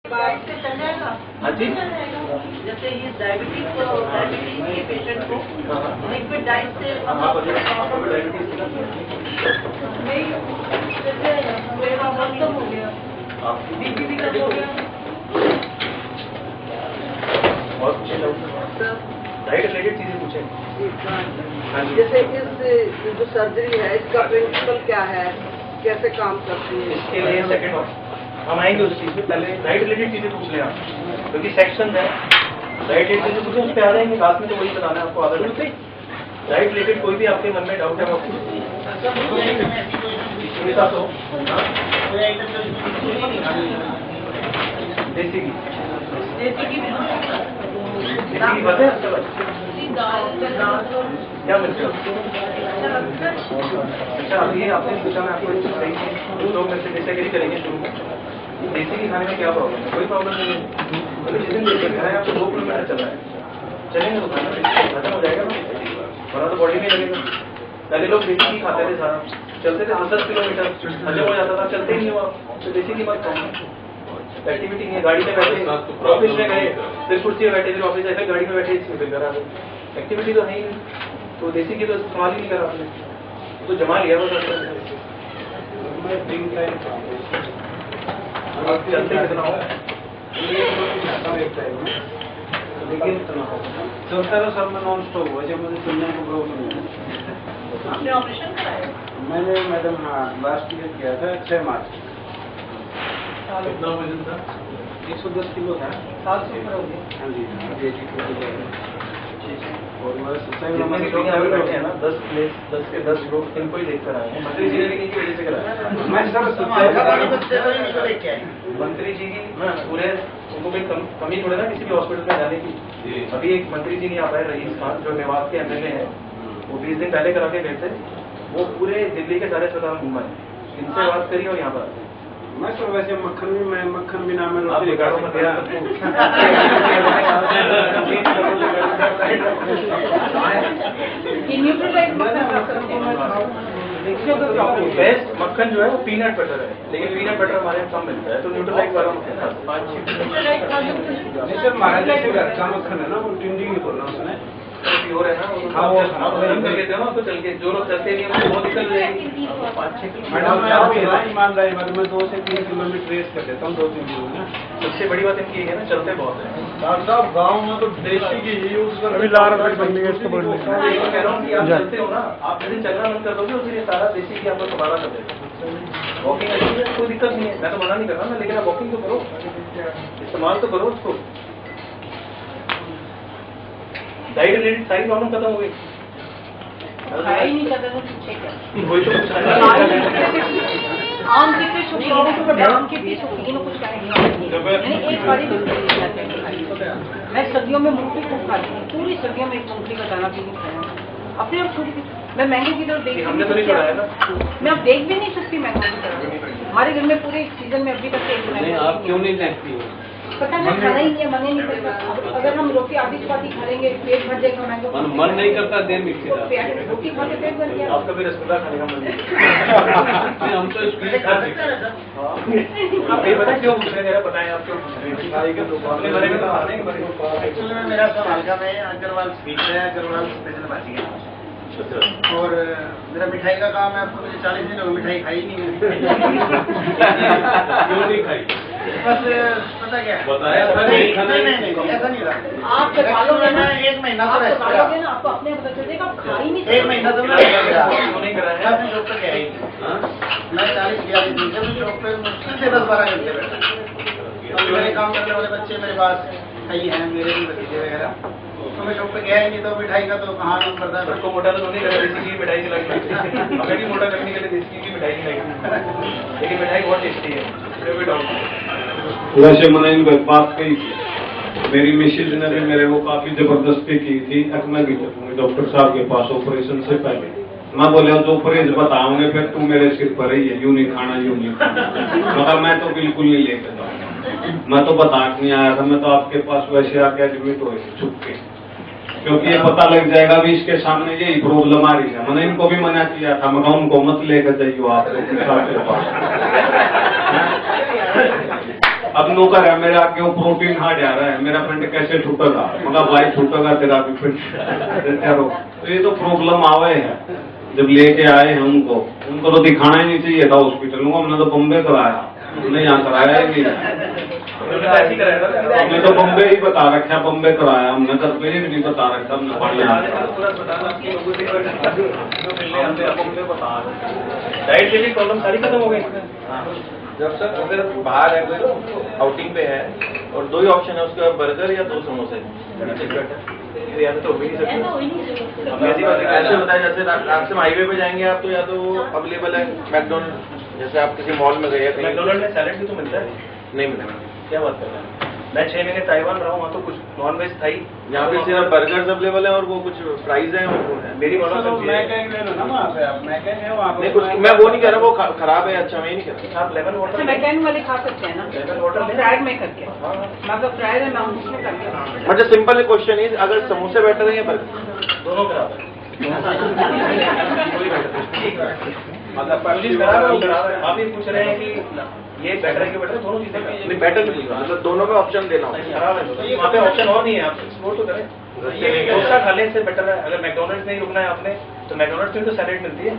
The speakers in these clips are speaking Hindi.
हाँ जी, जैसे ये डायबिटीज के पेशेंट को लिक्विड डाइट से कम हो गया, बीपी भी कम हो गया। और पूछे डाइट रिलेटेड चीजें पूछे। जैसे इस जो सर्जरी है इसका प्रिंसिपल क्या है, कैसे काम करती है? इसके लिए सेकंड हम आएंगे उस चीज में, पहले डाइट रिलेटेड चीजें पूछ लें आप, क्योंकि सेक्शन है डाइट रिलेटेड चीजें पूछे, उस पर आ जाएंगे क्लास में, तो वही बताना है आपको आधा घंटे। डाइट रिलेटेड कोई भी आपके मन में डाउट है देसी घी बात है क्या मिलते हो? अच्छा, अभी आपने पूछा, मैं आपको सही लोग में से डिसएग्री करेंगे शुरू में। देसी घी खाने में क्या प्रॉब्लम है? कोई प्रॉब्लम नहीं है, क्योंकि जिस दिन देसी घी खाए आपको 2 किलोमीटर चल रहा है, चलेंगे तो खाना खत्म हो जाएगा ना, वरना तो बॉडी में लगेगा। पहले लोग देसी घी खाते थे, सारा चलते थे 10 किलोमीटर, हजम हो जाता था, चलते ही नहीं हुआ तो देसी घी मत खाओ। एक्टिविटी नहीं है, गाड़ी में बैठे ऑफिस में गए, फिर कुर्सी में बैठे, फिर ऑफिस आए, फिर गाड़ी में बैठे, फिर घर आ गए, एक्टिविटी तो है ही नहीं, तो देसी घी तो इस्तेमाल ही नहीं करा आपने, तो जमा लिया बस। चलते कितना हो लेकिन चलता तो सब में नॉन स्टॉप हुआ, जब मुझे चलने को प्रॉब्लम है। आपने ऑपरेशन कराया? मैंने मैडम हाँ लास्ट ईयर किया था 6 मार्च। कितना वजन था? 110 किलो था। 7 से ऊपर हो गया। हाँ जी, और जितने भी लोग यहाँ पे बैठे हैं ना, 10 के 10 लोग इनको ही देखकर आए हैं। मंत्री जी ने भी इनकी वजह से कराया। मैं सर मंत्री जी की पूरे उनको कोई कमी थोड़े ना किसी भी हॉस्पिटल में जाने की। अभी एक मंत्री जी नहीं आ पाए, रईस खान जो मेवात के एमएलए हैं, वो 20 दिन पहले करा के गए थे, वो पूरे दिल्ली के सारे अस्पताल घुमाए, इनसे बात करिए और यहाँ पर आते। मैं सर वैसे मक्खन बिना मैं आप रोटी बिगाड़ो खा मत सकता। बेस्ट मक्खन जो है वो पीनट बटर है, लेकिन पीनट बटर हमारे यहाँ कम मिलता है, तो न्यूट्रलाइट वाला नहीं सर, महाराज जैसे अच्छा मक्खन है ना, वो टिंडी नहीं खोलना उसने, प्योर है ना, हाँ वो कर लेते हो ना, तो चल के जो लोग चलते नहीं है वो निकल जाएगी 5-6 मैडम मैं अभी ना ईमानदारी मैं 2 से 3 किलोमीटर रेस कर लेता हूँ 2-3 दिन में। सबसे बड़ी बात इनकी है ना, चलते बहुत है। डॉक्टर साहब गाँव में तो देसी घी यूज कर अभी ला रहा बनने का इसको बढ़ने कह रहा हूँ कि आप चलते हो ना, आप यदि चलना बंद कर दोगे तो फिर ये सारा देसी घी आपको दोबारा कर देगा। वॉकिंग अच्छी है, कोई दिक्कत नहीं है, मैं तो मना नहीं कर रहा ना, लेकिन आप वॉकिंग तो करो, इस्तेमाल तो करो उसको। डाइट रिलेटेड सारी प्रॉब्लम खत्म हो गई। खाई नहीं करते तो पीछे क्या? वही तो कुछ आम कितने शौकीन है, तो आम के भी शौकीन कुछ खाएंगे। एक बारी मैं सर्दियों में मूंगफली खूब खाती हूँ, पूरी सर्दियों में एक मूंगफली का दाना भी नहीं खाया। अपने आप छोड़ी, मैं महंगे की तरफ देख हमने तो नहीं छोड़ा है ना, मैं अब देख भी नहीं सकती महंगों की तरफ। हमारे घर में पूरे सीजन में अभी तक आप क्यों नहीं देखती हो? पता नहीं, खाना ही नहीं है, मन ही नहीं करता। अगर हम रोटी आधी चपाती खा लेंगे पेट भर जाएगा, मैंगो मन नहीं करता देर मिर्ची रोटी खा के पेट भर गया। आपका भी रसगुल्ला खाने का मन हम तो स्वीट खाते हैं। आप ये बताएं क्यों पूछ रहे हैं, बताएं आप क्यों पूछ रहे हैं? अपने बारे में तो आने के बारे में एक्चुअली में मेरा सवाल का मैं अग्रवाल स्वीट है, अग्रवाल स्पेशल भाजी है, और मेरा मिठाई का काम है। आपको मुझे 40 दिन हो मिठाई खाई नहीं क्यों नहीं खाई? बस पता क्या बताया था नहीं, ऐसा नहीं रहा। आप खालोगे ना, 1 महीना आप तो रेस्ट करा, खालोगे ना, आपको अपने पता चल जाएगा, आप खा ही नहीं 1 महीना तो मैं नहीं कराया। अपने जॉब पे गया ही नहीं। मैं 40-42 दिन से मैं जॉब पे मुश्किल से 10-12 घंटे बैठा। तो मेरे काम करने वाले बच्चे मेरे पास कई हैं, मेरे भी भतीजे वगैरह, तो मैं शॉप पे गया ही नहीं, तो मिठाई का तो कहाँ नहीं पड़ता है। उसको मोटा तो नहीं करा, देसी घी मिठाई खिलाई, हमें भी मोटा करने के लिए देसी घी की मिठाई खिलाई, लेकिन मिठाई बहुत टेस्टी है। वैसे मैंने इनको एक बात कही थी, मेरी मिसेज ने भी मेरे वो काफी जबरदस्ती की थी, मैं भी चलूंगी डॉक्टर साहब के पास ऑपरेशन से पहले। मैं बोले जो परहेज बताओगे फिर तू मेरे सिर पर ही है, यूं नहीं खाना यूं नहीं खाना, मगर मैं तो बिल्कुल नहीं लेकर जाऊंगा। मैं तो बता नहीं आया था, मैं तो आपके पास वैसे आके एडमिट हुए छुप के, क्योंकि ये पता लग जाएगा भी इसके सामने यही प्रॉब्लम आ रही है। मैंने इनको भी मना किया था, मगर उनको मत लेकर जाइए आप लोग के पास। अब नौकर है मेरे आगे, वो प्रोटीन हार्ड जा रहा है, मेरा फ्रेंड कैसे छूटेगा, मगर भाई छूटेगा तेरा भी फ्रेंड। तो ये तो प्रॉब्लम आवे है जब लेके आए हैं उनको तो दिखाना ही नहीं चाहिए था हॉस्पिटल को। हमने तो बम्बे कराया, हमने यहाँ कराया ही नहीं। हमने तो बम्बे ही बता रखा, बम्बे कराया हमने, घर पे ही नहीं बता रखा हमने। डाइट से भी प्रॉब्लम सारी खत्म हो गई। जब सर अगर बाहर है कोई आउटिंग पे है और दो ही ऑप्शन है उसका, बर्गर या दो समोसे, या तो हो ही नहीं सकती। अब ऐसी बात है, ऐसे बताया जैसे रात से हाईवे पे जाएंगे आप तो या तो अवेलेबल है मैकडोनल्ड, जैसे आप किसी मॉल में गए या कहीं मैकडोनल्ड में सैलेड भी तो मिलता है। नहीं मिलेगा। क्या बात कर रहे हैं? मैं 6 महीने ताइवान रहा हूँ, वहाँ तो कुछ नॉन वेज था ही। यहाँ पे सिर्फ बर्गर्स अवेलेबल है और वो कुछ फ्राइज है और वो है। मेरी तो मनोसब्जी मैं क्या ले लो ना वहाँ पे, आप मैं क्या है वहाँ नहीं कुछ मैं वो नहीं कह रहा, वो खराब है अच्छा, मैं ही नहीं कह रहा। आप लेमन वाटर मैकेन वाले खा सकते हैं ना, लेमन वाटर फ्राइड में करके, मतलब फ्राइड है मैं उसमें करके। मतलब सिंपल क्वेश्चन इज, अगर समोसे बेटर है या बर्गर? दोनों खराब है। कोई बेटर नहीं। मतलब चीज खराब है, वो खराब है। आप ये पूछ रहे हैं कि ये बेटर है कि बेटर, दोनों चीजें खराब हैं। नहीं बेटर नहीं, मतलब दोनों का ऑप्शन देना होगा। खराब है, वहाँ पे ऑप्शन और नहीं है, आप एक्सप्लोर तो करें। ये डोसा खा लेने से बेटर है। अगर मैकडोनल्ड्स नहीं रुकना है आपने तो मैकडोनल्ड्स में तो सैलेड मिलती है।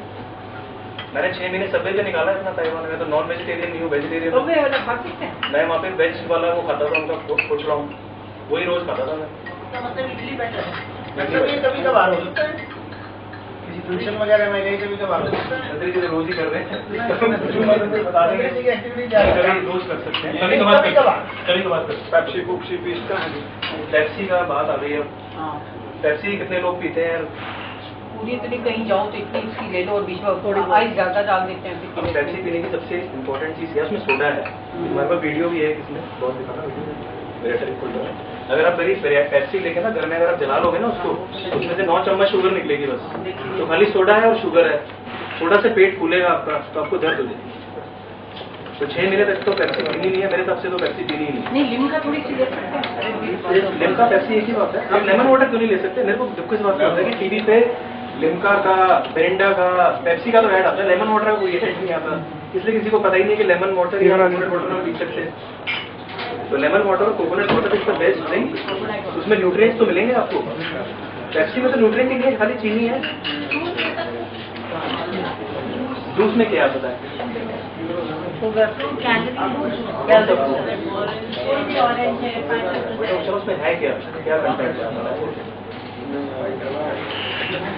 मैंने 6 महीने सबवे पे निकाला है अपना ताइवान में, तो नॉन वेजिटेरियन नहीं हूँ, वेजिटेरियन तो हूँ। वे वाला खा सकते हैं। मैं वहाँ पे वेज वाला वो खाता था, उनका पूछ रहा हूँ, वही रोज खाता था मैं। मतलब इडली बेटर है। मतलब ये कभी कभार हो सकता है, किसी फंक्शन वगैरह में गई कभी कभार हो सकता है। नजरी जी रोज ही कर रहे हैं, बता देंगे। एक्टिविटी जा रही है। कभी रोज कर सकते हैं, कभी कभी कभार। कभार कर सकते हैं। पेप्सी पुप्सी पीसता है। पेप्सी का बात आ गई है। हाँ, पेप्सी कितने लोग पीते हैं? पूरी इतनी कहीं जाओ तो इतनी इसकी ले लो और बीच में थोड़ी आइस ज्यादा डाल देते हैं। अब पेप्सी पीने की सबसे इम्पोर्टेंट चीज़ क्या है, उसमें सोडा है। हमारे पास वीडियो भी है, इसमें बहुत दिखाना वीडियो मेरे ट्रिक खुल रहा है। अगर आप मेरी पेप्सी लेके ना घर में अगर आप जला लोगे ना उसको, उसमें से 9 चम्मच शुगर निकलेगी बस। तो खाली सोडा है और शुगर है, सोडा से पेट फूलेगा आपका, तो आपको दर्द हो जाएगी। तो 6 महीने तक तो पेप्सी पीनी नहीं है मेरे हिसाब से, तो पेप्सी पीनी ही नहीं। नहीं, लिम्का थोड़ी सी ले सकते हैं। लिम्का पेप्सी एक ही बात है। आप लेमन वाटर क्यों नहीं ले सकते? मेरे को दुख इस बात का होता है कि टीवी पे लिम्का का, मिरिंडा का, पेप्सी का तो ऐड आता है, लेमन वाटर का कोई ऐड नहीं आता। इसलिए किसी को पता ही नहीं है कि लेमन वाटर या कोकोनट वाटर में पी सकते हैं। तो लेमन वाटर और coconut water is the best drink, उसमें न्यूट्रिएंट्स तो मिलेंगे आपको। पेप्सी में तो न्यूट्रिएंट ही नहीं है, खाली चीनी है। जूस में क्या पता है? उसमें है क्या, क्या कंटेंट है?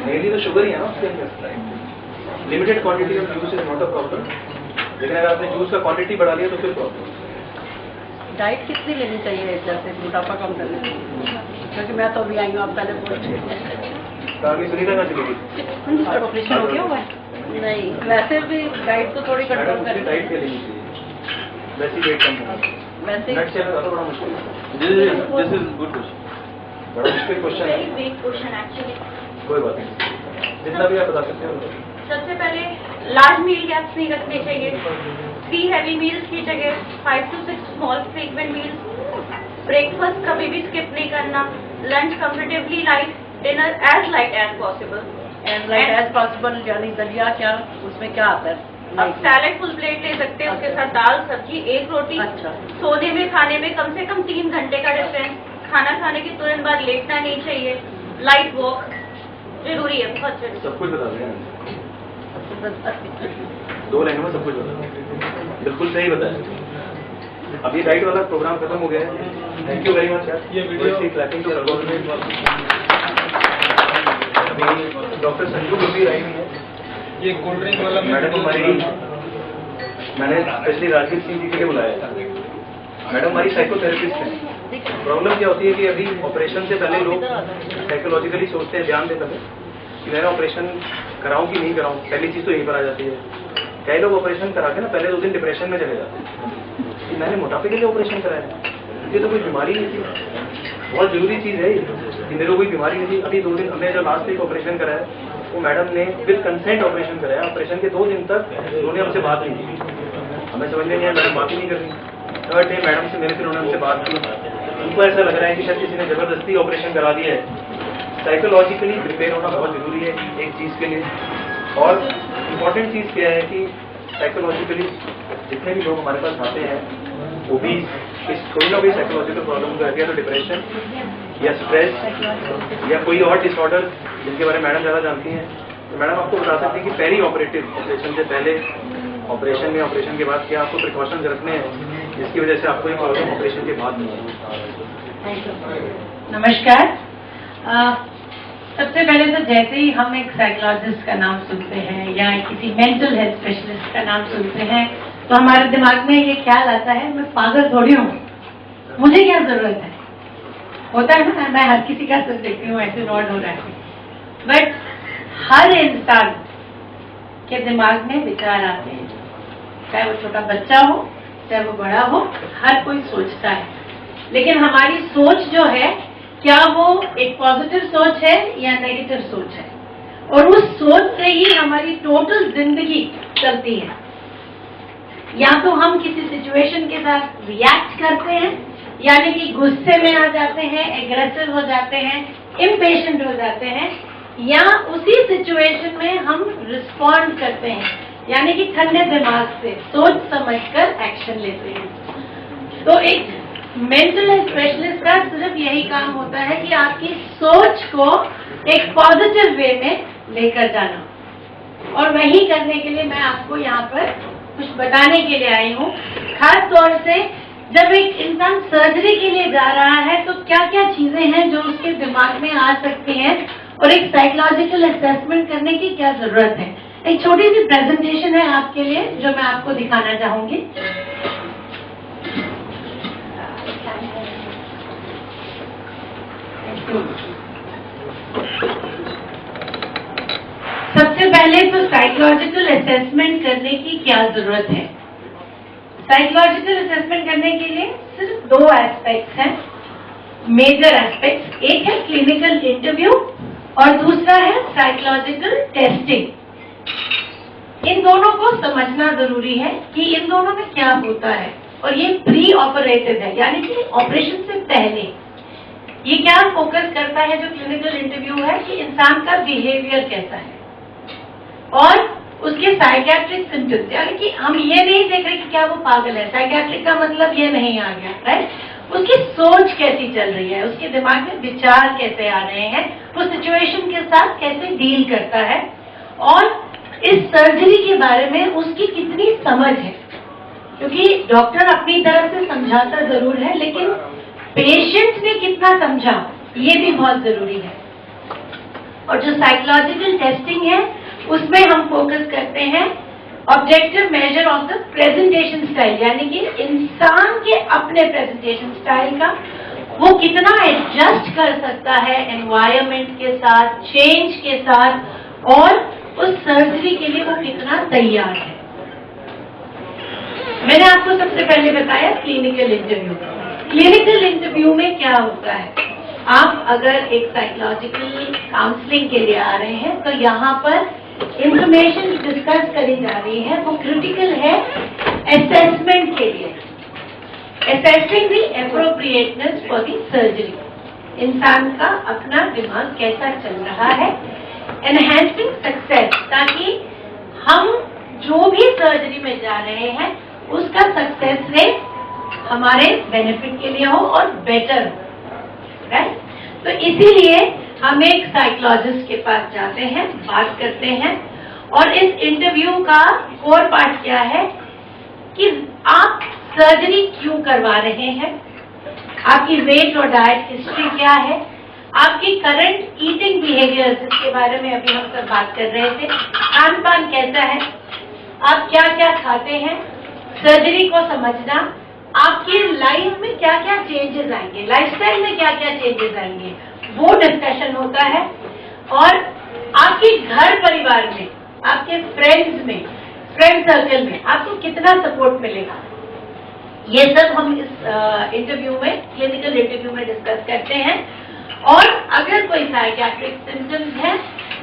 मेनली तो शुगर ही है ना उसके अंदर। Limited quantity of juice is not a problem, लेकिन अगर आपने जूस का क्वांटिटी बढ़ा लिया तो फिर प्रॉब्लम। डाइट कितनी लेनी चाहिए जैसे मोटापा कम करने के लिए? क्योंकि मैं तो अभी आई हूँ, आप पहले आगे सुनीता का चलेगी ऑपरेशन हो गया हुआ है? नहीं, वैसे भी डाइट तो थोड़ी कंट्रोल मैडम करें। डाइट क्या लेनी चाहिए? वैसी वेट कम होगा। वैसे नट से ज़्यादा बड़ा मुश्किल है। This is good question. बड़ा मुश्किल क्वेश्चन है, वेरी बिग क्वेश्चन एक्चुअली। कोई बात नहीं, जितना भी आप बता सकते हो। सबसे पहले लार्ज मील गैप्स नहीं रखने चाहिए। 3 हैवी मील्स की जगह 5 to 6 small frequent meals. Breakfast कभी भी स्किप नहीं करना। Lunch comfortably light, dinner as light as possible. As light as possible, यानी दलिया क्या, उसमें क्या आता है? अब सैलेड फुल प्लेट ले सकते हैं, उसके साथ दाल सब्जी 1 रोटी। अच्छा। सोने में खाने में कम से कम 3 घंटे का डिफरेंस। खाना खाने के तुरंत बाद लेटना नहीं चाहिए। लाइट वॉक जरूरी है, बहुत जरूरी। सब कुछ बता दें, 2 लाइनों में सब कुछ बता दें, बिल्कुल सही बताया। अब ये डाइट वाला प्रोग्राम खत्म हो गया है। Thank you very much. ये video clapping to doctor Sanju Gurbi आई हुई है। ये कोल्ड ड्रिंक वाला मैडम हमारी, मैंने स्पेशली राजवीर सिंह जी के लिए बुलाया था। मैडम हमारी साइकोथेरेपिस्ट है। प्रॉब्लम क्या होती है कि अभी ऑपरेशन से पहले लोग साइकोलॉजिकली सोचते हैं, ध्यान देते हैं कि मैं ऑपरेशन कराऊं कि नहीं कराऊं। पहली चीज तो यही पर आ जाती है। कई लोग ऑपरेशन करा के ना पहले 2 दिन डिप्रेशन में चले जाते हैं कि मैंने मोटापे के लिए ऑपरेशन कराया, ये तो कोई बीमारी नहीं थी। बहुत जरूरी चीज है कि मेरे को कोई बीमारी नहीं थी। अभी 2 दिन हमने जो लास्ट वीक ऑपरेशन कराया, वो मैडम ने विद कंसेंट ऑपरेशन कराया। ऑपरेशन के 2 दिन तक उन्होंने हमसे बात नहीं की। हमें समझ में नहीं आया, मैडम बात ही नहीं कर रही। 3rd डे मैडम से मेरे, फिर उन्होंने हमसे बात की। उनको ऐसा लग रहा है कि शायद किसी ने जबरदस्ती ऑपरेशन करा दिया है। साइकोलॉजिकली प्रिपेयर होना बहुत जरूरी है एक चीज के लिए। और इम्पोर्टेंट चीज क्या है कि साइकोलॉजिकली जितने भी लोग हमारे पास आते हैं ओबीज, कोई ना कोई साइकोलॉजिकल प्रॉब्लम तो रहती है, तो डिप्रेशन या स्ट्रेस या कोई और डिसऑर्डर जिनके बारे में मैडम ज़्यादा जानती हैं, तो मैडम आपको बता सकती है कि पेरी ऑपरेटिव ऑपरेशन से पहले, ऑपरेशन में, ऑपरेशन के बाद क्या आपको प्रिकॉशंस रखने हैं जिसकी वजह से आपको ये प्रॉब्लम ऑपरेशन के बाद नहीं है। नमस्कार। सबसे पहले तो जैसे ही हम एक साइकोलॉजिस्ट का नाम सुनते हैं या किसी मेंटल हेल्थ स्पेशलिस्ट का नाम सुनते हैं तो हमारे दिमाग में ये ख्याल आता है मैं पागल थोड़ी हूँ, मुझे क्या जरूरत है। होता है ना, मैं हर किसी का सिर्फ देखती हूँ ऐसे नॉट हो रहा है, बट हर इंसान के दिमाग में विचार आते हैं, चाहे वो छोटा बच्चा हो चाहे वो बड़ा हो, हर कोई सोचता है। लेकिन हमारी सोच जो है, क्या वो एक पॉजिटिव सोच है या नेगेटिव सोच है, और उस सोच से ही हमारी टोटल जिंदगी चलती है। या तो हम किसी सिचुएशन के साथ रिएक्ट करते हैं, यानी कि गुस्से में आ जाते हैं, एग्रेसिव हो जाते हैं, इम्पेशेंट हो जाते हैं, या उसी सिचुएशन में हम रिस्पॉन्ड करते हैं, यानी कि ठंडे दिमाग से सोच समझकर एक्शन लेते हैं। तो एक मेंटल हेल्थ स्पेशलिस्ट का सिर्फ यही काम होता है कि आपकी सोच को एक पॉजिटिव वे में लेकर जाना, और वही करने के लिए मैं आपको यहाँ पर कुछ बताने के लिए आई हूँ। खास तौर से जब एक इंसान सर्जरी के लिए जा रहा है तो क्या क्या चीजें हैं जो उसके दिमाग में आ सकती हैं, और एक साइकोलॉजिकल असेसमेंट करने की क्या जरूरत है। एक छोटी सी प्रेजेंटेशन है आपके लिए जो मैं आपको दिखाना चाहूंगी। सबसे पहले तो साइकोलॉजिकल असेसमेंट करने की क्या जरूरत है। साइकोलॉजिकल असेसमेंट करने के लिए सिर्फ दो एस्पेक्ट्स हैं, मेजर एस्पेक्ट्स। एक है क्लिनिकल इंटरव्यू और दूसरा है साइकोलॉजिकल टेस्टिंग। इन दोनों को समझना जरूरी है कि इन दोनों में क्या होता है, और ये प्री ऑपरेटिव है, यानी कि ऑपरेशन से पहले। ये क्या फोकस करता है जो क्लिनिकल इंटरव्यू है, कि इंसान का बिहेवियर कैसा है और उसके साइकियाट्रिक सिम्टम्स, यानी कि हम ये नहीं देख रहे कि क्या वो पागल है। साइकियाट्रिक का मतलब ये नहीं आ गया, राइट। उसकी सोच कैसी चल रही है, उसके दिमाग में विचार कैसे आ रहे हैं, वो सिचुएशन के साथ कैसे डील करता है, और इस सर्जरी के बारे में उसकी कितनी समझ है। क्योंकि डॉक्टर अपनी तरफ से समझाता जरूर है, लेकिन पेशेंट ने कितना समझा ये भी बहुत जरूरी है। और जो साइकोलॉजिकल टेस्टिंग है उसमें हम फोकस करते हैं objective measure of the presentation style, यानी कि इंसान के अपने प्रेजेंटेशन स्टाइल का वो कितना एडजस्ट कर सकता है एनवायरनमेंट के साथ, चेंज के साथ, और उस सर्जरी के लिए वो कितना तैयार है। मैंने आपको सबसे पहले बताया क्लिनिकल इंटरव्यू। क्लिनिकल इंटरव्यू में क्या होता है, आप अगर एक साइकोलॉजिकल काउंसलिंग के लिए आ रहे हैं तो यहाँ पर इंफॉर्मेशन डिस्कस करी जा रही है, वो क्रिटिकल है असेसमेंट के लिए। Assessing the appropriateness for the surgery, इंसान का अपना दिमाग कैसा चल रहा है। एनहांसिंग सक्सेस, ताकि हम जो भी सर्जरी में जा रहे हैं उसका सक्सेस रेट हमारे बेनिफिट के लिए हो और बेटर हो, राइट। तो इसीलिए हम एक साइकोलॉजिस्ट के पास जाते हैं, बात करते हैं, और इस इंटरव्यू का कोर पार्ट क्या है कि आप सर्जरी क्यों करवा रहे हैं, आपकी वेट और डाइट हिस्ट्री क्या है, आपकी करंट ईटिंग बिहेवियर जिसके बारे में अभी हम सब बात कर रहे थे, खान पान कैसा है, आप क्या क्या खाते हैं, सर्जरी को समझना, आपकी लाइफ में क्या क्या चेंजेस आएंगे, लाइफस्टाइल में क्या क्या चेंजेस आएंगे, वो डिस्कशन होता है। और आपके घर परिवार में, आपके फ्रेंड्स में, फ्रेंड सर्कल में आपको कितना सपोर्ट मिलेगा, ये सब हम इस इंटरव्यू में, क्लिनिकल इंटरव्यू में डिस्कस करते हैं। और अगर कोई साइकियाट्रिक सिम्टम्स है,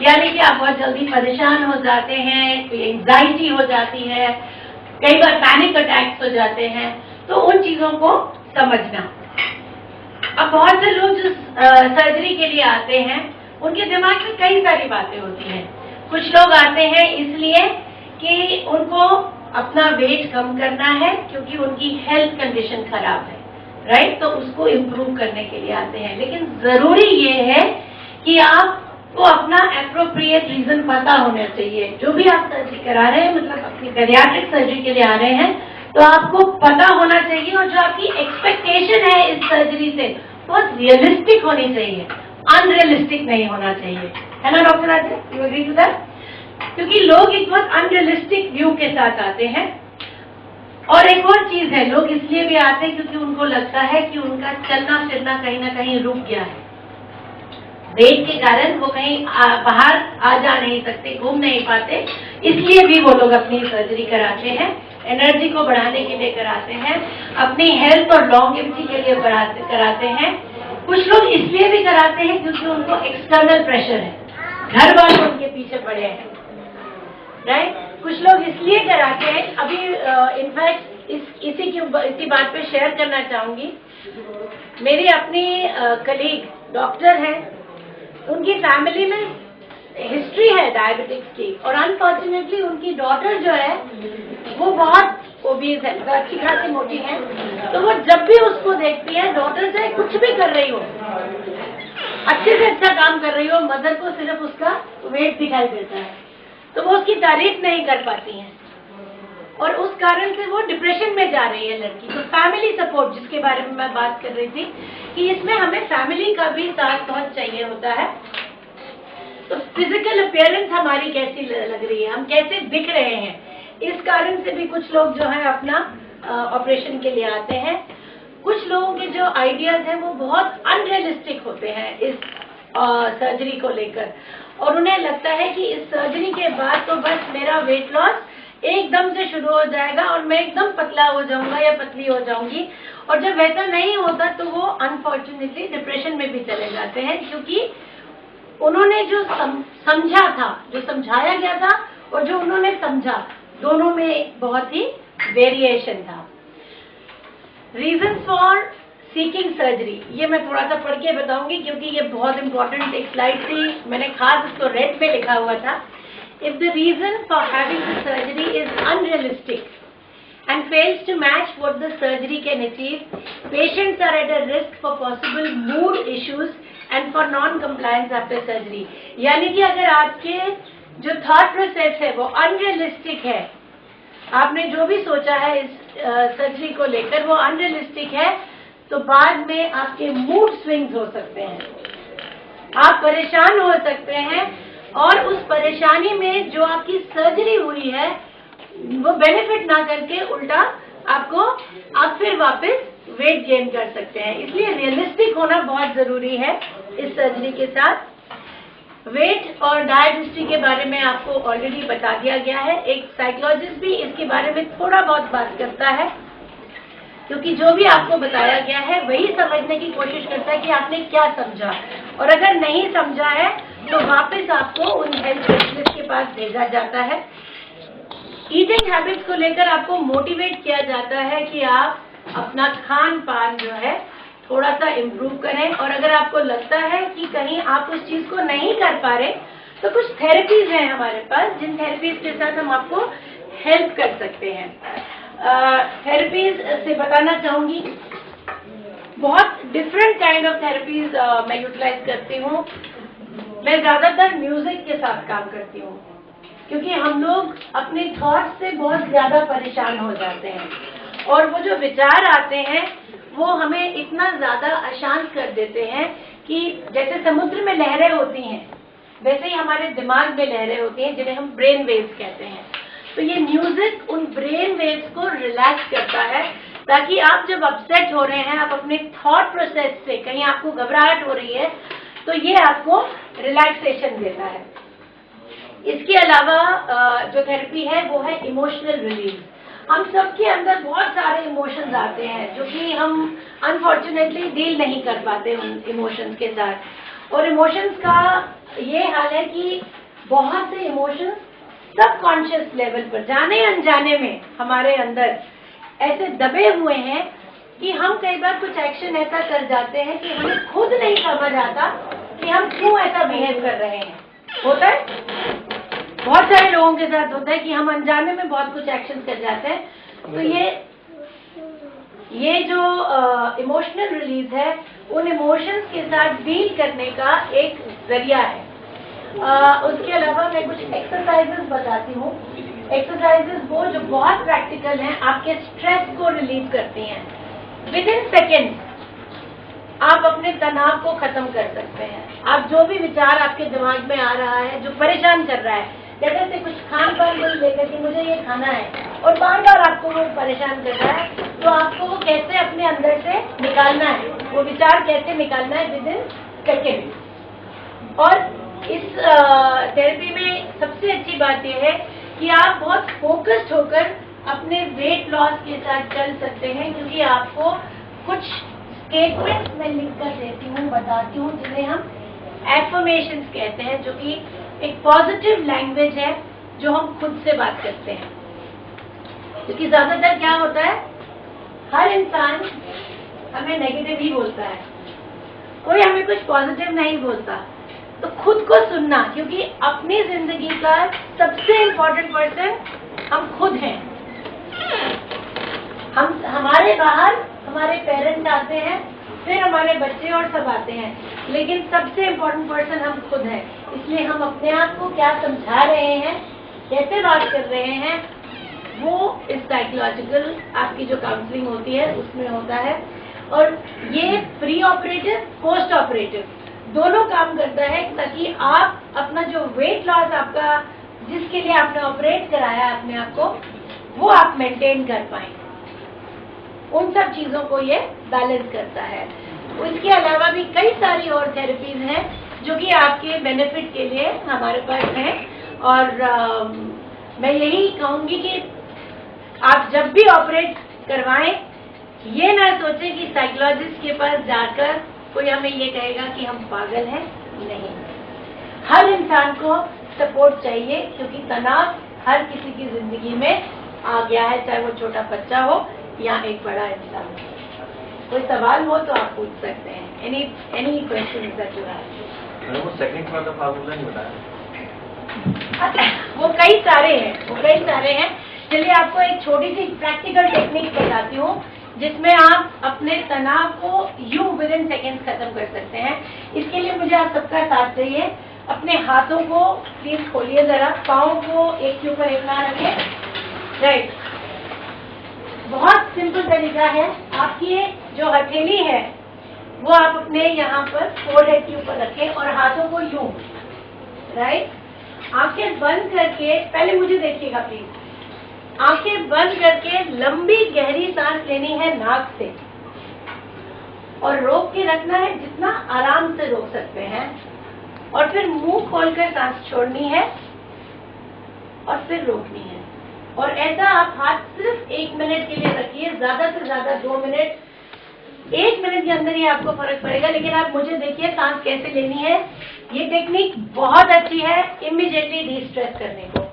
यानी कि आप बहुत जल्दी परेशान हो जाते हैं, कोई एंजाइटी हो जाती है, कई बार पैनिक अटैक्स हो जाते हैं, तो उन चीजों को समझना। अब बहुत से लोग जो सर्जरी के लिए आते हैं उनके दिमाग में कई सारी बातें होती हैं। कुछ लोग आते हैं इसलिए कि उनको अपना वेट कम करना है क्योंकि उनकी हेल्थ कंडीशन खराब है, राइट, तो उसको इम्प्रूव करने के लिए आते हैं। लेकिन जरूरी ये है कि आपको अपना एप्रोप्रिएट रीजन पता होना चाहिए। जो भी आप सर्जरी करा रहे हैं, मतलब अपनी पेडियाट्रिक सर्जरी के लिए आ रहे हैं, तो आपको पता होना चाहिए और जो आपकी एक्सपेक्टेशन है इस सर्जरी से बहुत रियलिस्टिक होनी चाहिए, अनरियलिस्टिक नहीं होना चाहिए, है ना doctor Ajay, you agree to that? क्योंकि लोग एक बहुत अनरियलिस्टिक व्यू के साथ आते हैं। और एक और चीज है, लोग इसलिए भी आते हैं क्योंकि उनको लगता है कि उनका चलना फिरना कहीं ना कहीं रुक गया है, वेट के कारण वो कहीं बाहर आ जा नहीं सकते, घूम नहीं पाते, इसलिए भी वो लोग अपनी सर्जरी कराते हैं। एनर्जी को बढ़ाने के लिए कराते हैं, अपनी हेल्थ और लॉन्गेविटी के लिए कराते हैं। कुछ लोग इसलिए भी कराते हैं क्योंकि उनको एक्सटर्नल प्रेशर है, घर वाले उनके पीछे पड़े हैं, राइट। कुछ लोग इसलिए कराते हैं, अभी इनफैक्ट इसी बात पे शेयर करना चाहूंगी। मेरी अपनी कलीग डॉक्टर है, उनकी फैमिली में हिस्ट्री है डायबिटिक्स की, और अनफॉर्चुनेटली उनकी डॉटर जो है वो बहुत ओबीज है, अच्छी खासी मोटी है। तो वो जब भी उसको देखती है, डॉटर चाहे कुछ भी कर रही हो, अच्छे से अच्छा काम कर रही हो, मदर को सिर्फ उसका वेट दिखाई देता है, तो वो उसकी तारीफ नहीं कर पाती हैं, और उस कारण से वो डिप्रेशन में जा रही है लड़की। तो फैमिली सपोर्ट, जिसके बारे में मैं बात कर रही थी, कि इसमें हमें फैमिली का भी साथ बहुत चाहिए होता है। तो फिजिकल अपीयरेंस हमारी कैसी लग रही है, हम कैसे दिख रहे हैं, इस कारण से भी कुछ लोग जो है अपना ऑपरेशन के लिए आते हैं। कुछ लोगों के जो आइडियाज हैं वो बहुत अनरियलिस्टिक होते हैं इस सर्जरी को लेकर, और उन्हें लगता है कि इस सर्जरी के बाद तो बस मेरा वेट लॉस एकदम से शुरू हो जाएगा और मैं एकदम पतला हो जाऊंगा या पतली हो जाऊंगी। और जब वैसा नहीं होता तो वो अनफॉर्चुनेटली डिप्रेशन में भी चले जाते हैं, क्योंकि उन्होंने जो समझा था, जो समझाया गया था और जो उन्होंने समझा, दोनों में बहुत ही वेरिएशन था। रीजन फॉर सीकिंग सर्जरी, ये मैं थोड़ा सा पढ़ के बताऊंगी क्योंकि ये बहुत इंपॉर्टेंट एक स्लाइड थी, मैंने खास इसको रेड में लिखा हुआ था। If the reason for having the surgery is unrealistic and fails to match what the surgery can achieve, patients are at a risk for possible mood issues and for non-compliance after surgery. यानी कि अगर आपके जो थॉट प्रोसेस है वो अनरियलिस्टिक है, आपने जो भी सोचा है इस सर्जरी को लेकर वो अनरियलिस्टिक है, तो बाद में आपके मूड स्विंग्स हो सकते हैं, आप परेशान हो सकते हैं, और उस परेशानी में जो आपकी सर्जरी हुई है वो बेनिफिट ना करके उल्टा आप फिर वापस वेट गेन कर सकते हैं। इसलिए रियलिस्टिक होना बहुत जरूरी है इस सर्जरी के साथ। वेट और डाइट हिस्ट्री के बारे में आपको ऑलरेडी बता दिया गया है। एक साइकोलॉजिस्ट भी इसके बारे में थोड़ा बहुत बात करता है, क्योंकि जो भी आपको बताया गया है वही समझने की कोशिश करता है कि आपने क्या समझा, और अगर नहीं समझा है तो वापस आपको उन हेल्थ स्पेशलिस्ट के पास भेजा जाता है। ईटिंग हैबिट्स को लेकर आपको मोटिवेट किया जाता है कि आप अपना खान पान जो है थोड़ा सा इम्प्रूव करें, और अगर आपको लगता है कि कहीं आप उस चीज को नहीं कर पा रहे तो कुछ थेरेपीज हैं हमारे पास, जिन थेरेपीज के साथ हम आपको हेल्प कर सकते हैं। थेरेपीज से बताना चाहूंगी, बहुत डिफरेंट काइंड ऑफ थेरेपीज मैं यूटिलाइज करती हूँ। मैं ज्यादातर म्यूजिक के साथ काम करती हूँ, क्योंकि हम लोग अपने थॉट्स से बहुत ज्यादा परेशान हो जाते हैं, और वो जो विचार आते हैं वो हमें इतना ज्यादा अशांत कर देते हैं कि जैसे समुद्र में लहरें होती हैं, वैसे ही हमारे दिमाग में लहरें होती हैं, जिन्हें हम ब्रेन वेव्स कहते हैं। तो ये म्यूजिक उन ब्रेन वेव्स को रिलैक्स करता है, ताकि आप जब अपसेट हो रहे हैं, आप अपने थॉट प्रोसेस से कहीं आपको घबराहट हो रही है, तो ये आपको रिलैक्सेशन देता है। इसके अलावा जो थेरेपी है वो है इमोशनल रिलीज। हम सबके अंदर बहुत सारे इमोशंस आते हैं जो कि हम अनफॉर्चुनेटली डील नहीं कर पाते उन इमोशंस के साथ, और इमोशंस का ये हाल है कि बहुत से इमोशंस सबकॉन्शियस लेवल पर जाने अनजाने में हमारे अंदर ऐसे दबे हुए हैं कि हम कई बार कुछ एक्शन ऐसा कर जाते हैं कि हमें खुद नहीं समझ आता कि हम क्यों ऐसा बिहेव कर रहे हैं। होता है बहुत सारे लोगों के साथ होता है कि हम अनजाने में बहुत कुछ एक्शन कर जाते हैं। तो ये जो इमोशनल रिलीज है, उन इमोशंस के साथ डील करने का एक जरिया है। उसके अलावा मैं कुछ एक्सरसाइजेस बताती हूँ। एक्सरसाइजेस वो जो बहुत प्रैक्टिकल हैं, आपके स्ट्रेस को रिलीव करती हैं। विद इन सेकेंड आप अपने तनाव को खत्म कर सकते हैं। आप जो भी विचार आपके दिमाग में आ रहा है, जो परेशान कर रहा है, जैसे से कुछ खान पान को लेकर कि मुझे ये खाना है और बार बार आपको वो परेशान कर रहा है, तो आपको वो कैसे अपने अंदर से निकालना है, वो विचार कैसे निकालना है विद इन सेकेंड। और इस थेरेपी में सबसे अच्छी बात यह है कि आप बहुत फोकस्ड होकर अपने वेट लॉस के साथ चल सकते हैं, क्योंकि आपको कुछ स्टेटमेंट्स मैं लिख कर देती हूँ, बताती हूँ, जिन्हें हम एफर्मेशंस कहते हैं, जो कि एक पॉजिटिव लैंग्वेज है जो हम खुद से बात करते हैं। क्योंकि ज्यादातर क्या होता है, हर इंसान हमें नेगेटिव ही बोलता है, कोई हमें कुछ पॉजिटिव नहीं बोलता। तो खुद को सुनना, क्योंकि अपनी जिंदगी का सबसे इम्पोर्टेंट पर्सन हम खुद हैं। हम हमारे बाहर हमारे पेरेंट्स आते हैं, फिर हमारे बच्चे और सब आते हैं, लेकिन सबसे इम्पोर्टेंट पर्सन हम खुद हैं। इसलिए हम अपने आप को क्या समझा रहे हैं, कैसे बात कर रहे हैं, वो इस साइकोलॉजिकल आपकी जो काउंसलिंग होती है उसमें होता है। और ये प्री ऑपरेटिव, पोस्ट ऑपरेटिव दोनों काम करता है, ताकि आप अपना जो वेट लॉस आपका, जिसके लिए आपने ऑपरेट कराया अपने आप को, वो आप मेंटेन कर पाए। उन सब चीजों को ये बैलेंस करता है। उसके अलावा भी कई सारी और थेरेपीज हैं जो कि आपके बेनिफिट के लिए हमारे पास हैं। और मैं यही कहूंगी कि आप जब भी ऑपरेट करवाएं, ये ना सोचें कि साइकोलॉजिस्ट के पास जाकर कोई हमें ये कहेगा कि हम पागल हैं। नहीं, हर इंसान को सपोर्ट चाहिए, क्योंकि तनाव हर किसी की जिंदगी में आ गया है, चाहे वो छोटा बच्चा हो या एक बड़ा इंसान। कोई सवाल हो तो आप पूछ सकते हैं। Any question that you have. वो सेकंड वाला फार्मूला नहीं बताया। वो कई सारे हैं। चलिए आपको एक छोटी सी प्रैक्टिकल टेक्निक बताती हूँ, जिसमें आप अपने तनाव को यूं विद इन सेकेंड्स खत्म कर सकते हैं। इसके लिए मुझे आप सबका साथ चाहिए। अपने हाथों को प्लीज खोलिए जरा, पाँव को एक के ऊपर एक ना रखें। राइट, बहुत सिंपल तरीका है। आपकी जो हथेली है वो आप अपने यहाँ पर फोरहेड के ऊपर रखें और हाथों को यूं, राइट, आंखें बंद करके, पहले मुझे देखिएगा प्लीज, आंखें बंद करके लंबी गहरी सांस लेनी है नाक से, और रोक के रखना है जितना आराम से रोक सकते हैं, और फिर मुंह खोलकर सांस छोड़नी है और फिर रोकनी है। और ऐसा आप हाथ सिर्फ 1 मिनट के लिए रखिए, ज्यादा से ज्यादा 2 मिनट। 1 मिनट के अंदर ही आपको फर्क पड़ेगा। लेकिन आप मुझे देखिए सांस कैसे लेनी है। ये टेक्निक बहुत अच्छी है इमीडिएटली डिस्ट्रेस करने को।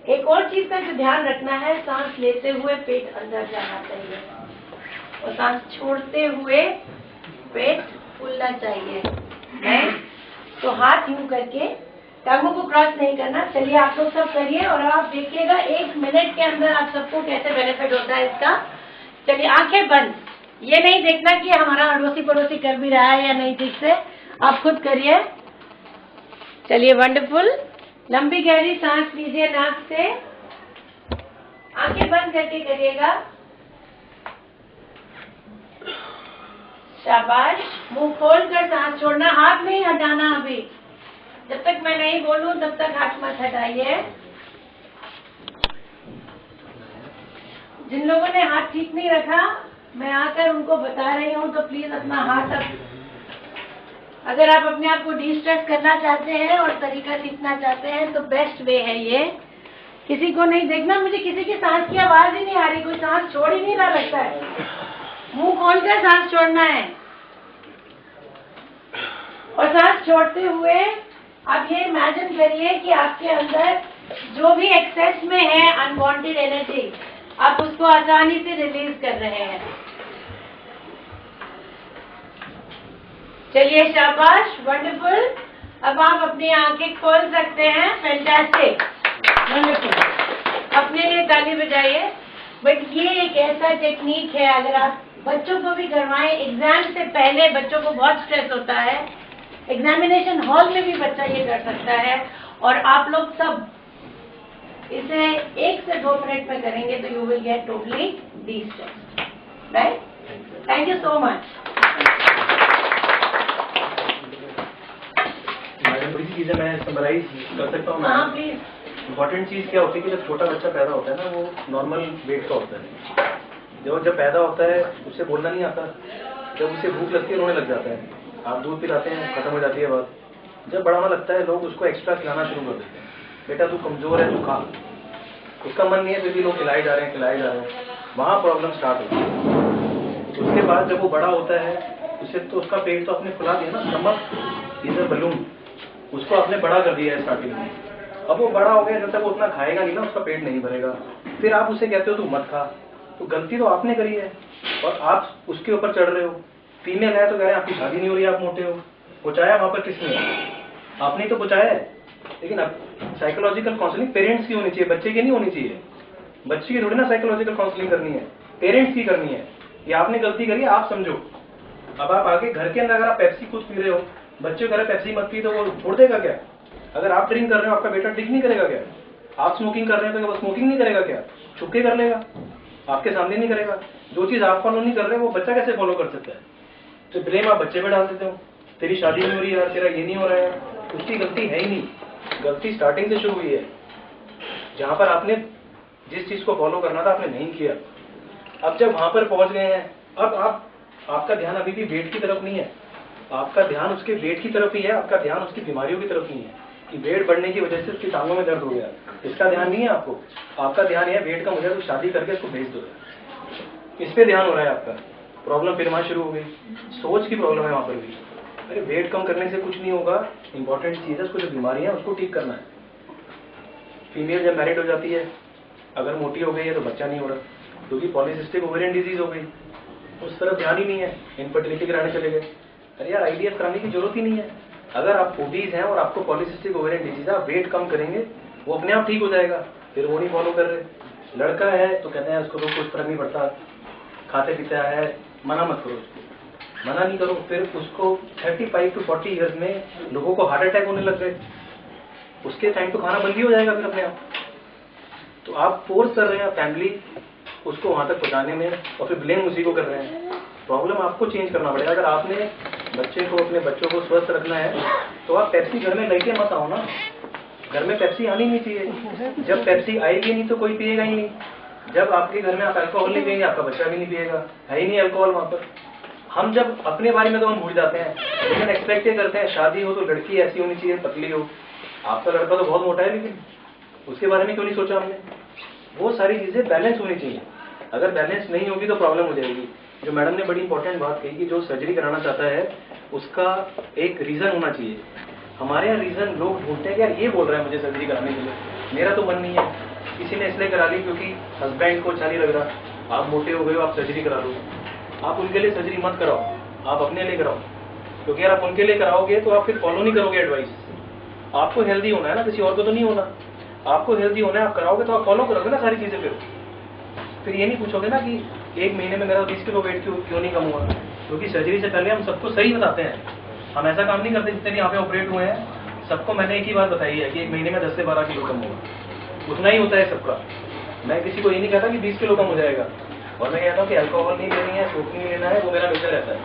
एक और चीज का जो ध्यान रखना है, सांस लेते हुए पेट अंदर जाना चाहिए और सांस छोड़ते हुए पेट फूलना चाहिए। राइट, तो हाथ यूं करके टांगों को क्रॉस नहीं करना। चलिए आप लोग सब करिए और आप देखिएगा 1 मिनट के अंदर आप सबको कैसे बेनिफिट होता है इसका। चलिए आंखें बंद, ये नहीं देखना कि हमारा अड़ोसी पड़ोसी कर भी रहा है या नहीं, ठीक से आप खुद करिए। चलिए वंडरफुल, लंबी गहरी सांस लीजिए नाक से, आंखें बंद करके करिएगा। शाबाश, मुंह खोलकर सांस छोड़ना, हाथ नहीं हटाना अभी। जब तक मैं नहीं बोलूं तब तक हाथ मत हटाइए। जिन लोगों ने हाथ ठीक नहीं रखा, मैं आकर उनको बता रही हूँ, तो प्लीज अपना हाथ अगर आप अपने आप को डिस्ट्रेस करना चाहते हैं और तरीका सीखना चाहते हैं तो बेस्ट वे है ये। किसी को नहीं देखना, मुझे किसी की सांस की आवाज ही नहीं आ रही, कोई सांस छोड़ ही नहीं रहा लगता है। मुंह खोलकर सांस छोड़ना है और सांस छोड़ते हुए आप ये इमेजिन करिए कि आपके अंदर जो भी एक्सेस में है अनवांटेड एनर्जी, आप उसको आसानी से रिलीज कर रहे हैं। चलिए शाबाश, वंडरफुल। अब आप अपनी आंखें खोल सकते हैं। Fantastic, wonderful. अपने लिए ताली बजाइए। बट ये एक ऐसा टेक्निक है, अगर आप बच्चों को भी करवाएं, एग्जाम से पहले बच्चों को बहुत स्ट्रेस होता है, एग्जामिनेशन हॉल में भी बच्चा ये कर सकता है, और आप लोग सब इसे 1 से 2 मिनट में करेंगे तो you will get totally de-stressed, right? Thank you so much. Madam थोड़ी सी चीजें मैं समराइज कर सकता हूँ। हाँ प्लीज। इम्पोर्टेंट चीज क्या होती है कि जब छोटा बच्चा पैदा होता है ना, वो नॉर्मल वेट का होता है। जब पैदा होता है उसे बोलना नहीं आता, जब उसे भूख लगती है रोने लग जाता है, आप दूध पिलाते हैं खत्म हो जाती है बात। जब बड़ा होने लगता है लोग उसको एक्स्ट्रा खिलाना शुरू कर देते हैं, बेटा तू कमजोर है तू खा। उसका मन नहीं है फिर भी लोग खिलाए जा रहे हैं, वहाँ प्रॉब्लम स्टार्ट होती है। उसके बाद जब वो बड़ा होता है, उसे तो उसका पेट तो आपने फुला दिया ना, स्टमक इज अ बलून, उसको आपने बड़ा कर दिया है स्टार्टिंग में। अब वो बड़ा हो गया, जब तक वो उतना खाएगा नहीं ना, उसका पेट नहीं भरेगा। फिर आप उसे कहते हो तू मत खा, तो गलती तो आपने करी है और आप उसके ऊपर चढ़ रहे हो। फीमेल है तो कह रहे हैं आपकी शादी नहीं हो रही, आप मोटे हो। पहुंचाया वहां पर किसने? आपने तो पहुंचाया है। लेकिन अब साइकोलॉजिकल काउंसलिंग पेरेंट्स की होनी चाहिए, बच्चे की नहीं होनी चाहिए। बच्चे की थोड़ी ना साइकोलॉजिकल काउंसलिंग करनी है, पेरेंट्स की करनी है। ये आपने गलती करी, आप समझो। अब आप आगे घर के अंदर अगर आप पेप्सी खुद पी रहे हो, बच्चे कह रहे पेप्सी मत पी, तो वो छोड़ देगा क्या? अगर आप ड्रिंक कर रहे हो, आपका बेटा ड्रिंक नहीं करेगा क्या? आप स्मोकिंग कर रहे हो तो वो स्मोकिंग नहीं करेगा क्या? छुप के कर लेगा, आपके सामने नहीं करेगा। जो चीज आप फॉलो नहीं कर रहे वो बच्चा कैसे फॉलो कर सकता है? तो ब्लेम आप बच्चे पे डाल देते हो, तेरी शादी नहीं हो रही यार, तेरा ये नहीं हो रहा है। उसकी गलती है ही नहीं, गलती स्टार्टिंग से शुरू हुई है, जहां पर आपने जिस चीज को फॉलो करना था आपने नहीं किया। अब जब वहां पर पहुंच गए हैं, अब आपका ध्यान अभी भी वेट की तरफ नहीं है, आपका ध्यान उसके वेट की तरफ ही है, आपका ध्यान उसकी बीमारियों की तरफ नहीं है कि वेट बढ़ने की वजह से उसकी टांगों में दर्द हो गया। इसका ध्यान नहीं है आपको, आपका ध्यान है वेट का मुझे तो शादी करके उसको भेज दो, इस पे ध्यान हो रहा है आपका। प्रॉब्लम फिर वहां शुरू हो गई, सोच की प्रॉब्लम है वहां पर भी। अरे वेट कम करने से कुछ नहीं होगा, इंपॉर्टेंट चीज है उसको जो बीमारी है उसको ठीक करना है। फीमेल जब मैरिड हो जाती है, अगर मोटी हो गई है तो बच्चा नहीं हो रहा, क्योंकि पॉलीसिस्टिक ओवेरियन डिजीज हो गई, उस तरफ ध्यान ही नहीं है, इनफर्टिलिटी कराने चले गए। अरे यार आईवीएफ कराने की जरूरत ही नहीं है। अगर आप ओबीज हैं और आपको पॉलीसिस्टिक ओवेरियन डिजीज है, आप वेट कम करेंगे, वो अपने आप ठीक हो जाएगा। फिर वो नहीं फॉलो कर रहे। लड़का है तो कहते हैं उसको तो कुछ फर्क नहीं पड़ता, खाते पीता है, मना मत करो उसको, मना नहीं करो। फिर उसको 35 to 40 ईयर्स में लोगों को हार्ट अटैक होने लग गए, उसके टाइम तो खाना बंद ही हो जाएगा फिर अपने आप। तो आप फोर्स कर रहे हैं फैमिली उसको वहां तक पहुंचाने में, और फिर ब्लेम उसी को कर रहे हैं। प्रॉब्लम आपको चेंज करना पड़ेगा। अगर आपने अपने बच्चों को स्वस्थ रखना है तो आप पेप्सी घर में लेके मत आओ ना, घर में पेप्सी आनी नहीं चाहिए। जब पेप्सी आएगी नहीं तो कोई पिएगा ही नहीं। जब आपके घर में आप अल्कोहल नहीं पिएंगे, आपका बच्चा भी नहीं पिएगा, है ही नहीं अल्कोहल वहां पर। हम जब अपने बारे में तो हम भूल जाते हैं, लेकिन एक्सपेक्ट करते हैं शादी हो तो लड़की ऐसी होनी चाहिए, पतली हो। आपका लड़का तो बहुत मोटा है, लेकिन उसके बारे में क्यों नहीं सोचा हमने? वो सारी चीजें बैलेंस होनी चाहिए। अगर बैलेंस नहीं होगी तो प्रॉब्लम हो जाएगी। जो मैडम ने बड़ी इंपॉर्टेंट बात कही कि जो सर्जरी कराना चाहता है उसका एक रीजन होना चाहिए। हमारे यहाँ रीजन लोग ढूंढते हैं कि यार ये बोल रहा है मुझे सर्जरी कराने के लिए, मेरा तो मन नहीं है। किसी ने इसलिए करा ली क्योंकि हस्बैंड को अच्छा नहीं लग रहा, आप मोटे हो गए हो, आप सर्जरी करा लो। आप उनके लिए सर्जरी मत कराओ, आप अपने लिए कराओ, क्योंकि यार आप उनके लिए कराओगे तो आप फिर फॉलो नहीं करोगे एडवाइस। आपको हेल्दी होना है ना, किसी और को तो नहीं होना। आपको हेल्दी होना है, आप कराओगे तो आप फॉलो करोगे ना सारी चीजें। फिर ये नहीं पूछोगे ना कि 1 महीने में मेरा 20 किलो वेट क्यों नहीं कम हुआ, क्योंकि सर्जरी से पहले हम सबको सही बताते हैं। हम ऐसा काम नहीं करते जितने भी यहाँ पे ऑपरेट हुए हैं, सबको मैंने एक ही बात बताई है कि 1 महीने में 10 से 12 किलो कम होगा, उतना ही होता है सबका। मैं किसी को ये नहीं कहता कि 20 किलो कम हो जाएगा, और मैं कहता हूँ कि अल्कोहल नहीं लेनी है, स्मोकिंग नहीं लेना है, वो मेरा मिशन रहता है।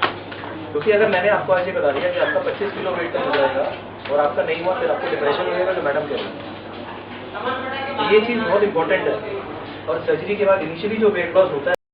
क्योंकि अगर मैंने आपको आज ये बता दिया कि आपका 25 किलो वेट कम हो जाएगा और आपका नहीं हुआ, फिर आपको डिप्रेशन हो जाएगा, तो मैडम कह रही है ये चीज बहुत इंपॉर्टेंट है। और सर्जरी के बाद इनिशियली जो वेट लॉस होता है